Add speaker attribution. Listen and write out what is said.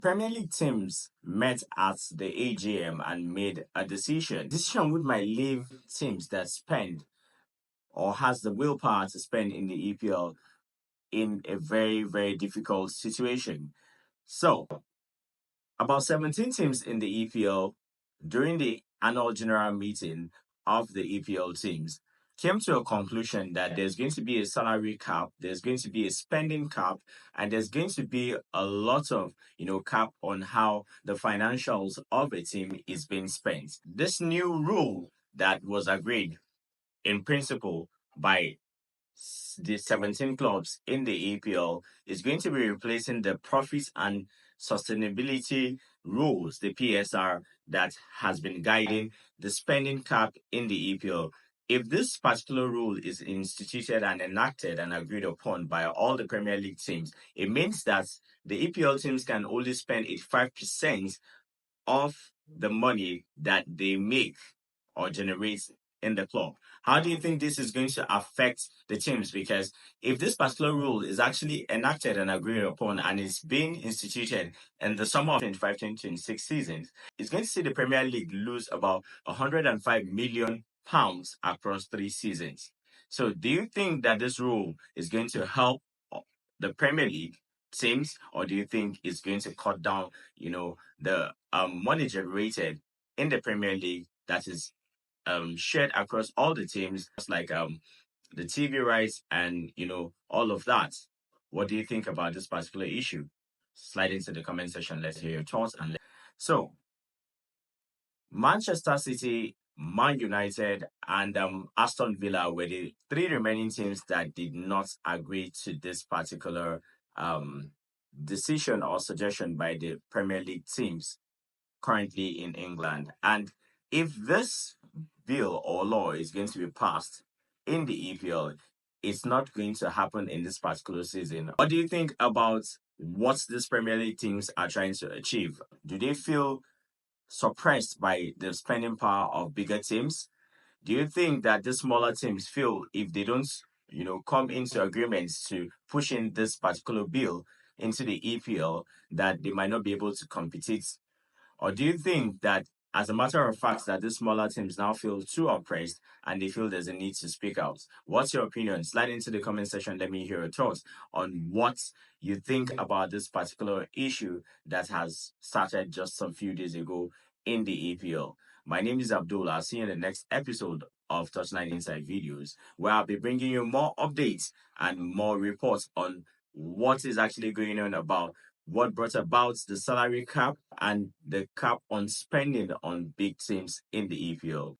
Speaker 1: Premier League teams met at the AGM and made a decision which might leave teams that spend or has the willpower to spend in the EPL in a very, very difficult situation. So, about 17 teams in the EPL during the annual general meeting of the EPL teams came to a conclusion that there's going to be a salary cap, there's going to be a spending cap, and there's going to be a lot of, cap on how the financials of a team is being spent. This new rule that was agreed in principle by the 17 clubs in the EPL is going to be replacing the profits and sustainability rules, the PSR, that has been guiding the spending cap in the EPL. If this particular rule is instituted and enacted and agreed upon by all the Premier League teams, it means that the EPL teams can only spend 85% of the money that they make or generate in the club. How do you think this is going to affect the teams? Because if this particular rule is actually enacted and agreed upon and is being instituted in the summer of 25-26 seasons, it's going to see the Premier League lose about £105 million across 3 seasons. So do you think that this rule is going to help the Premier League teams, or do you think it's going to cut down, the money generated in the Premier League that is shared across all the teams, like the TV rights and all of that? What do you think about this particular issue? Slide into the comment section. Let's hear your thoughts. So, Manchester City, Man United, and Aston Villa were the three remaining teams that did not agree to this particular decision or suggestion by the Premier League teams currently in England. And if this bill or law is going to be passed in the EPL, it's not going to happen in this particular season. What do you think about what these Premier League teams are trying to achieve? Do they feel suppressed by the spending power of bigger teams? Do you think that the smaller teams feel if they don't, come into agreements to push in this particular bill into the EPL, that they might not be able to compete? Or do you think that, as a matter of fact, that these smaller teams now feel too oppressed and they feel there's a need to speak out? What's your opinion? Slide into the comment section. Let me hear your thoughts on what you think about this particular issue that has started just some few days ago in the EPL. My name is Abdul. I'll see you in the next episode of Touchline Inside Videos, where I'll be bringing you more updates and more reports on what is actually going on about what brought about the salary cap and the cap on spending on big teams in the EPL.